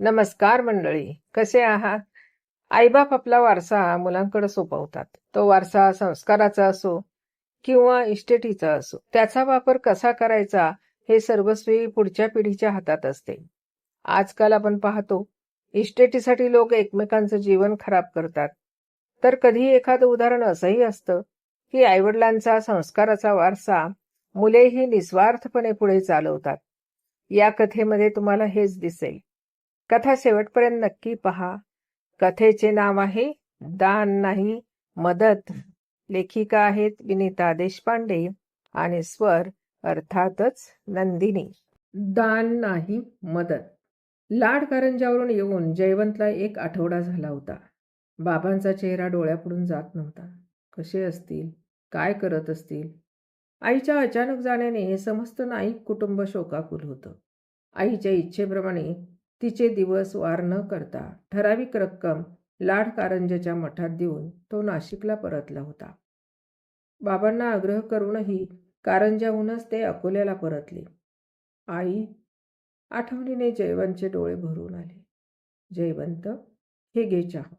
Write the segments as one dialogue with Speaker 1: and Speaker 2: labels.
Speaker 1: नमस्कार मंडळी, कसे आहात? आईबाप आपला वारसा मुलांकडे सोपवतात. तो वारसा संस्काराचा असो किंवा इस्टेटीचा असो, त्याचा वापर कसा करायचा हे सर्वस्वी पुढच्या पिढीच्या हातात असते. आजकाल आपण पाहतो, इस्टेटीसाठी लोक एकमेकांचं जीवन खराब करतात. तर कधी एखादं उदाहरण असंही असतं की आईवडिलांचा संस्काराचा वारसा मुलेही निस्वार्थपणे पुढे चालवतात. या कथेमध्ये तुम्हाला हेच दिसेल. कथा शेवटपर्यंत नक्की पहा. कथेचे नाव आहे दान नाही मदत. लेखिका आहेत विनीता देशपांडे आणि स्वर अर्थातच नंदिनी. दान नाही मदत. लाड कारंजावरून येऊन जयवंतला एक आठवडा झाला होता. बाबांचा चेहरा डोळ्यापुढून जात नव्हता. कसे असतील, काय करत असतील? आईच्या अचानक जाण्याने समस्त नाईक कुटुंब शोकाकुल होतं. आईच्या इच्छेप्रमाणे तिचे दिवस वार न करता ठराविक रक्कम लाड कारंजाच्या मठात देऊन तो नाशिकला परतला होता. बाबांना आग्रह करूनही कारंजाहूनच ते अकोल्याला परतले. आई, आठवणीने जयवंतचे डोळे भरून आले. जयवंत, हे घे चहा.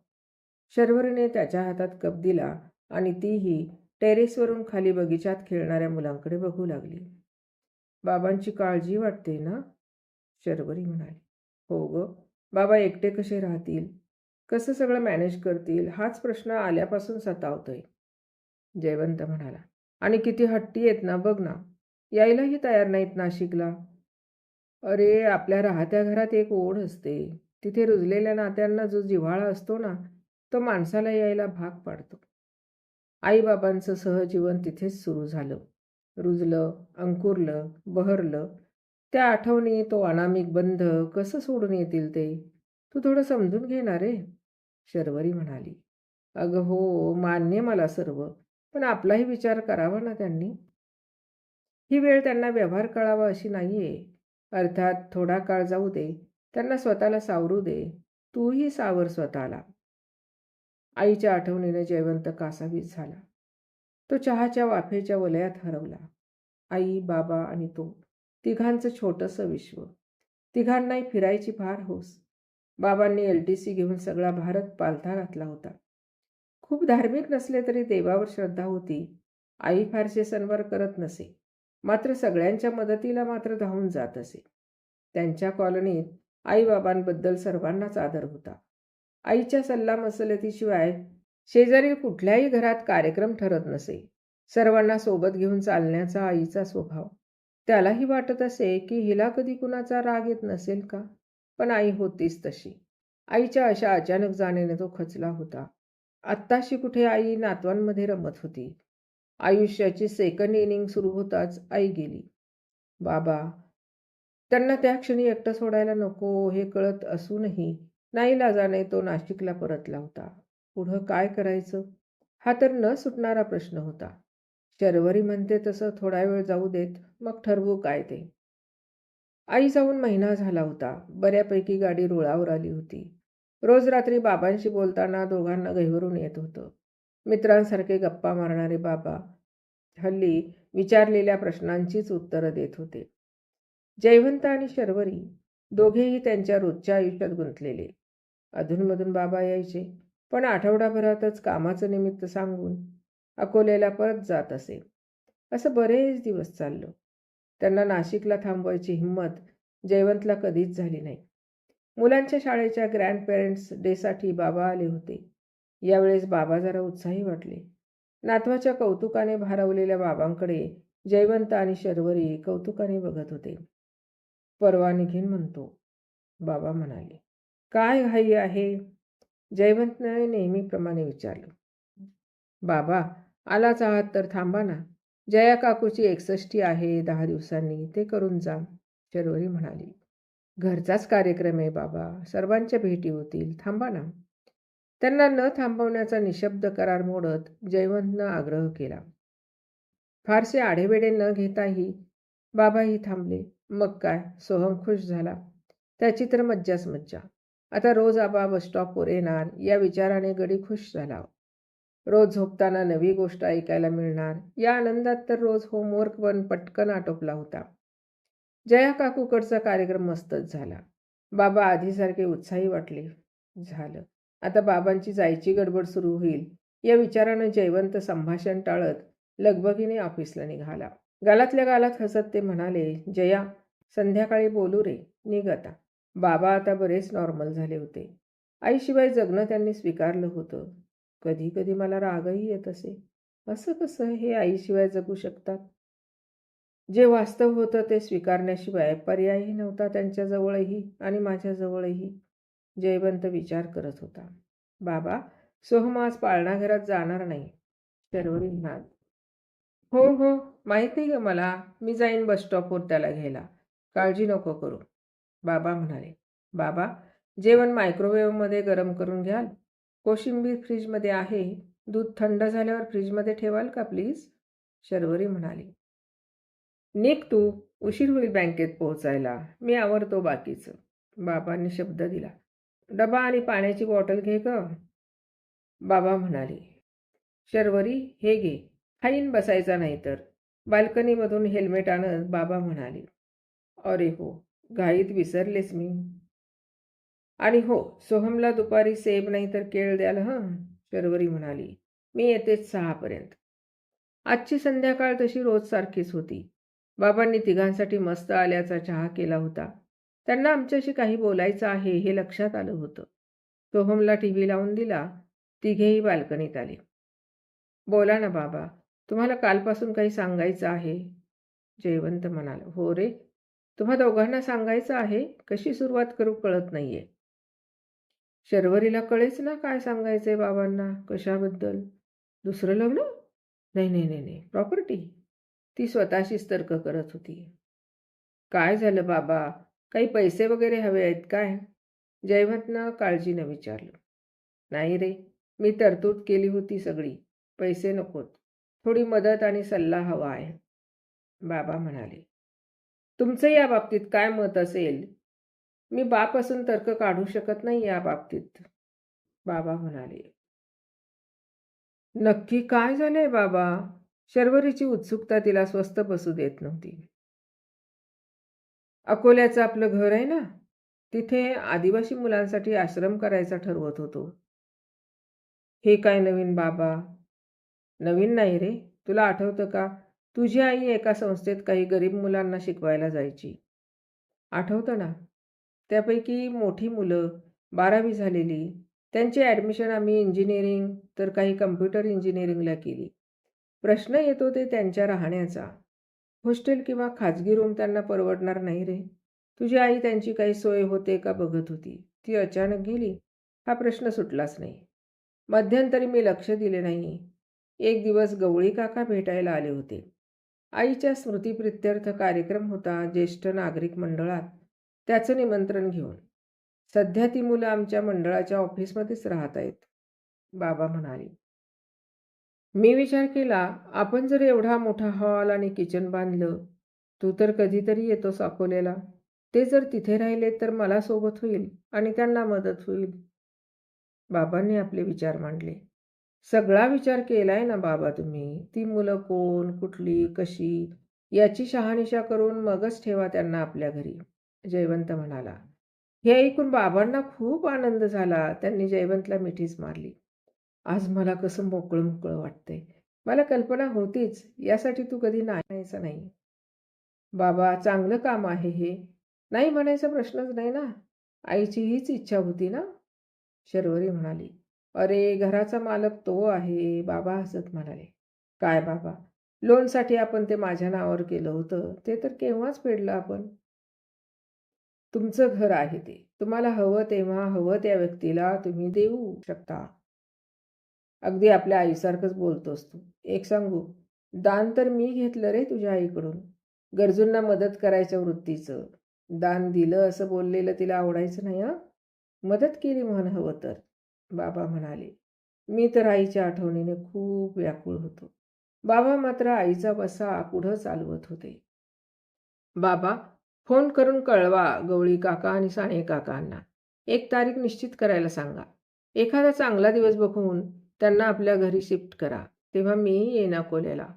Speaker 1: शर्वरीने त्याच्या हातात कप दिला आणि तीही टेरेसवरून खाली बगीचात खेळणाऱ्या मुलांकडे बघू लागली. बाबांची काळजी वाटते ना? शर्वरी म्हणाली. हो ग, बाबा एकटे कसे राहतील, कसं सगळं मॅनेज करतील, हाच प्रश्न आल्यापासून सतावतोय. जयवंत म्हणाला. आणि किती हट्टी आहेत ना, बघ ना, यायलाही तयार नाहीत नाशिकला. अरे, आपल्या राहत्या घरात एक ओढ असते. तिथे रुजलेल्या नात्यांना जो जिव्हाळा असतो ना, तो माणसाला यायला भाग पाडतो. आईबाबांचं सहजीवन तिथेच सुरू झालं. रुजलं, अंकुरलं, बहरलं. त्या आठवणी, तो अनामिक बंध कसं सोडून येतील ते? तू थोडं समजून घे ना रे, शर्वरी म्हणाली. अगं हो, मान्य मला सर्व, पण आपलाही विचार करावा ना त्यांनी. ही वेळ त्यांना व्यवहार कळावा अशी नाहीये. अर्थात थोडा काळ जाऊ दे, त्यांना स्वतःला सावरू दे. तूही सावर स्वतःला. आईच्या आठवणीने जयवंत कासावीस झाला. तो चहाच्या वाफेच्या वलयात हरवला. आई, बाबा आणि तो, तिघांचं छोटंसं विश्व. तिघांनाही फिरायची फार हौस. बाबांनी LTC घेऊन सगळा भारत पालथा घातला होता. खूप धार्मिक नसले तरी देवावर श्रद्धा होती. आई फारसे सणवार करत नसे, मात्र सगळ्यांच्या मदतीला मात्र धावून जात असे. त्यांच्या कॉलनीत आईबाबांबद्दल सर्वांनाच आदर होता. आईच्या सल्लामसलतीशिवाय शेजारी कुठल्याही घरात कार्यक्रम ठरत नसे. सर्वांना सोबत घेऊन चालण्याचा आईचा स्वभाव. त्यालाही वाटत असे की हिला कधी कुणाचा राग येत नसेल का? पण आई होतीच तशी. आईच्या अशा अचानक जाण्याने तो खचला होता. आत्ताशी कुठे आई नातवांमध्ये रमत होती. आयुष्याची सेकंड इनिंग सुरू होताच आई गेली. बाबा, त्यांना त्या क्षणी एकटं सोडायला नको हे कळत असूनही नाईलाजाने तो नाशिकला परतला होता. पुढं काय करायचं, हा तर न सुटणारा प्रश्न होता. शर्वरी म्हणते तसं थोडा वेळ जाऊ देत, मग ठरवू काय ते. आई जाऊन महिना झाला होता. बऱ्यापैकी गाडी रुळावर आली होती. रोज रात्री बाबांशी बोलताना दोघांना गहिवरून येत होतं. मित्रांसारखे गप्पा मारणारे बाबा हल्ली विचारलेल्या प्रश्नांचीच उत्तरं देत होते. जयवंत आणि शर्वरी दोघेही त्यांच्या रोजच्या आयुष्यात गुंतलेले. अधूनमधून बाबा यायचे, पण आठवडाभरातच कामाचं निमित्त सांगून अकोल्याला परत जात असे. असं बरेच दिवस चाललं. त्यांना नाशिकला थांबवायची हिंमत जयवंतला कधीच झाली नाही. मुलांच्या शाळेच्या ग्रँड पेरेंट्स डेसाठी बाबा आले होते. यावेळेस बाबा जरा उत्साही वाटले. नातवाच्या कौतुकाने भारावलेल्या बाबांकडे जयवंत आणि शर्वरी कौतुकाने बघत होते. परवा निघीन म्हणतो, बाबा म्हणाले. काय घाई आहे, जयवंतने नेहमीप्रमाणे विचारलं. बाबा, आलाच आहात तर थांबा ना. जया काकूची 61 आहे 10 दिवसांनी, ते करून जा, शर्वरी म्हणाली. घरचाच कार्यक्रम आहे बाबा, सर्वांच्या भेटी होतील, थांबा ना. त्यांना न थांबवण्याचा निशब्द करार मोडत जयवंतनं आग्रह केला. फारसे आढेवेढे न घेताही बाबाही थांबले. मग काय, सोहम खुश झाला. त्याची तर मज्जाच मज्जा. आता रोज आबा बसस्टॉपवर येणार या विचाराने गडी खुश झाला. रोज झोपताना नवी गोष्ट ऐकायला मिळणार या आनंदात तर रोज होमवर्क पण पटकन आटोपला होता. जया काकूकडचा कार्यक्रम मस्तच झाला. बाबा आधीसारखे उत्साही वाटले. झालं, आता बाबांची जायची गडबड सुरू होईल या विचारानं जयवंत संभाषण टाळत लगबगीने ऑफिसला निघाला. गालातल्या गालात हसत ते म्हणाले, जया, संध्याकाळी बोलू रे, निघ आता. बाबा आता बरेच नॉर्मल झाले होते. आईशिवाय जगणं त्यांनी स्वीकारलं होतं. कधी कधी मला रागही येत असे. असं कसं हे आईशिवाय जगू शकतात? जे वास्तव होतं ते स्वीकारण्याशिवाय पर्यायही नव्हता त्यांच्याजवळही आणि माझ्याजवळही. जयवंत विचार करत होता. बाबा, सोहम आज पाळणाघरात जाणार नाही, शर्वरी म्हणाल. हो हो, माहिती आहे ग मला. मी जाईन बस स्टॉपवर त्याला घ्यायला. काळजी नको करू, बाबा म्हणाले. बाबा, जेवण मायक्रोवेव्हमध्ये गरम करून घ्याल? कोशिंबीर फ्रीजमध्ये आहे. दूध थंड झाल्यावर फ्रीजमध्ये ठेवाल का प्लीज? शर्वरी म्हणाली. निघ तू, उशीर होईल बँकेत पोहोचायला. मी आवरतो बाकीचं. बाबांनी शब्द दिला. डबा आणि पाण्याची बॉटल घे ग, बाबा म्हणाले. शर्वरी, हे घे, खाईन बसायचा नाही तर. बाल्कनीमधून हेल्मेट आणत बाबा म्हणाले. अरे हो, घाईत विसरलेच मी. आणि हो, सोहमला दुपारी सेब नाही तर केळ द्याल हं, शर्वरी म्हणाली. मी येतेच 6 पर्यंत. आजची संध्याकाळ तशी रोज सारखीच होती. बाबांनी तिघांसाठी मस्त आल्याचा चहा केला होता. त्यांना आमच्याशी काही बोलायचं आहे हे लक्षात आलं होतं. सोहमला टीव्ही लावून दिला. तिघेही बाल्कनीत आले. बोला ना बाबा, तुम्हाला कालपासून काही सांगायचं आहे, जयवंत म्हणाला. हो रे, तुम्हा दोघांना सांगायचं आहे. कशी सुरुवात करू कळत नाहीये. शर्वरीला कळेच ना काय सांगायचंय बाबांना. कशाबद्दल? दुसरं लग्न? नाही नाही नाही नाही, प्रॉपर्टी. ती स्वतःशीच तर्क करत होती. काय झालं बाबा, काही पैसे वगैरे हवे आहेत काय? जयवंतनं काळजीनं विचारलं. नाही रे, मी तरतूद केली होती सगळी. पैसे नकोत, थोडी मदत आणि सल्ला हवा आहे, बाबा म्हणाले. तुमचं या बाबतीत काय मत असेल? मी बाप असून तर्क काढू शकत नाही या बाबतीत, बाबा म्हणाले. नक्की काय झालंय बाबा? शर्वरीची उत्सुकता तिला स्वस्थ बसू देत नव्हती. अकोल्याचं आपलं घर आहे ना, तिथे आदिवासी मुलांसाठी आश्रम करायचा ठरवत होतो. हे काय नवीन बाबा? नवीन नाही रे. तुला आठवतं का, तुझी आई एका संस्थेत काही गरीब मुलांना शिकवायला जायची, आठवतं ना? त्यापैकी मोठी मुलं 12वी झालेली, त्यांची ॲडमिशन आम्ही इंजिनिअरिंग तर काही कम्प्युटर इंजिनिअरिंगला केली. प्रश्न येतो ते त्यांच्या राहण्याचा. हॉस्टेल किंवा खाजगी रूम त्यांना परवडणार नाही रे. तुझी आई त्यांची काही सोय होते का बघत होती. ती अचानक गेली, हा प्रश्न सुटलाच नाही. मध्यंतरी मी लक्ष दिले नाही. एक दिवस गवळी काका भेटायला आले होते. आईच्या स्मृतिप्रित्यर्थ कार्यक्रम होता ज्येष्ठ नागरिक मंडळात, त्याचं निमंत्रण घेऊन. सध्या ती मुलं आमच्या मंडळाच्या ऑफिसमध्येच राहत आहेत, बाबा म्हणाले. मी विचार केला, आपण जर एवढा मोठा हॉल आणि किचन बांधलं, तू तर कधीतरी येतोस अकोल्याला, ते जर तिथे राहिले तर मला सोबत होईल आणि त्यांना मदत होईल. बाबांनी आपले विचार मांडले. सगळा विचार केलाय ना बाबा तुम्ही. ती मुलं कोण, कुठली, कशी याची शहानिशा करून मगच ठेवा त्यांना आपल्या घरी, जयवंत म्हणाला. हे ऐकून बाबांना खूप आनंद झाला. त्यांनी जयवंतला मिठीच मारली. आज मला कसं मोकळं मोकळं वाटतंय. मला कल्पना होतीच, यासाठी तू कधी नाही म्हणायचं नाही. बाबा, चांगलं काम आहे हे. नाही म्हणायचा प्रश्नच नाही ना. आईची हीच इच्छा होती ना, शर्वरी म्हणाली. अरे, घराचा मालक तो आहे, बाबा हसत म्हणाले. काय बाबा, लोनसाठी आपण ते माझ्या नावावर केलं होतं, ते तर केव्हाच फेडलं आपण. तुमचं घर आहे ते. तुम्हाला हवं तेव्हा हवं त्या व्यक्तीला तुम्ही देऊ शकता. अगदी आपल्या आईसारखंच बोलतोस तू. एक सांगू, दान तर मी घेतलं रे तुझ्या आईकडून, गरजूंना मदत करायच्या वृत्तीचं. दान दिलं असं बोललेलं तिला आवडायचं नाही हं. मदत केली म्हण हवं तर, बाबा म्हणाले. मी तर आईच्या आठवणीने खूप व्याकुळ होतो. बाबा मात्र आईचा वसा पुढं चालवत होते. बाबा, फोन करून कळवा गवळी काका आणि साने काकांना. एक तारीख निश्चित करायला सांगा. एखादा चांगला दिवस बघून त्यांना आपल्या घरी शिफ्ट करा. तेव्हा मीही येईन अकोल्याला.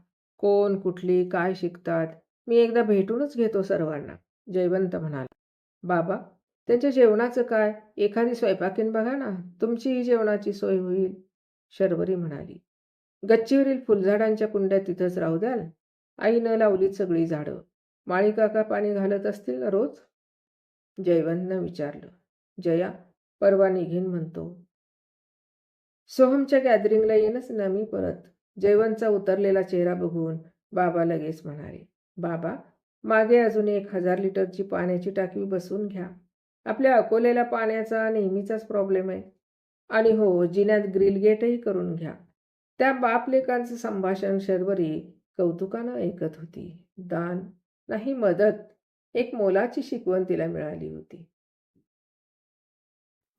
Speaker 1: कोण, कुठली, काय शिकतात, मी एकदा भेटूनच घेतो सर्वांना, जयवंत म्हणाला. बाबा, त्यांच्या जेवणाचं काय? एखादी स्वयंपाकीण बघा ना, तुमचीही जेवणाची सोय होईल. शर्वरी म्हणाली. गच्चीवरील फुलझाडांच्या कुंड्या तिथंच राहू द्याल? आईनं लावलीत सगळी झाडं. माळी काका पाणी घालत असतील ना रोज? जयवंतनं विचारलं. जया, परवा निघीन म्हणतो. सोहमच्या गॅदरिंगला येईनच ना मी परत. जयवंतचा उतरलेला चेहरा बघून बाबा लगेच म्हणाले. बाबा, मागे अजून 1000 लिटरची पाण्याची टाकी बसवून घ्या. आपल्या अकोल्याला पाण्याचा नेहमीचाच प्रॉब्लेम आहे. आणि हो, जिन्यात ग्रिल गेटही करून घ्या. त्या बापलेकांचं संभाषण शर्वरी कौतुकानं ऐकत होती. दान नाही मदत, एक मोलाची शिकवण तिला मिळाली होती.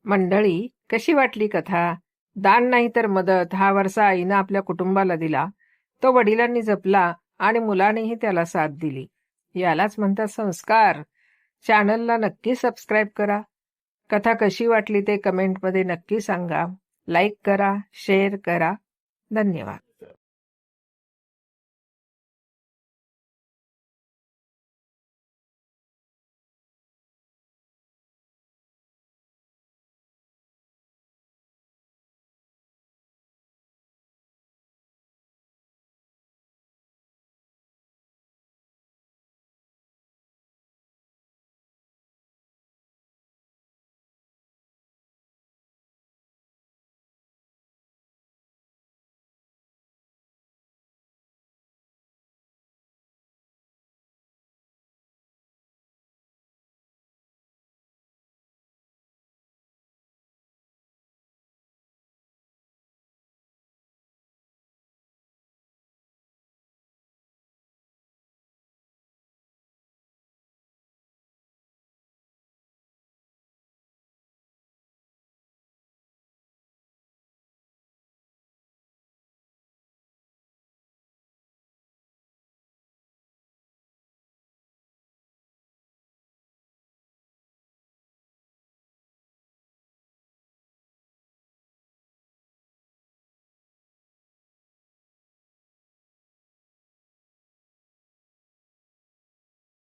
Speaker 1: मंडळी, कशी वाटली कथा? दान नाही तर मदत हा वारसा आईनं आपल्या कुटुंबाला दिला. तो वडिलांनी जपला आणि मुलानेही त्याला साथ दिली. यालाच म्हणतात संस्कार. चॅनलला नक्की सबस्क्राईब करा. कथा कशी वाटली ते कमेंटमध्ये नक्की सांगा. लाईक करा, शेअर करा. धन्यवाद.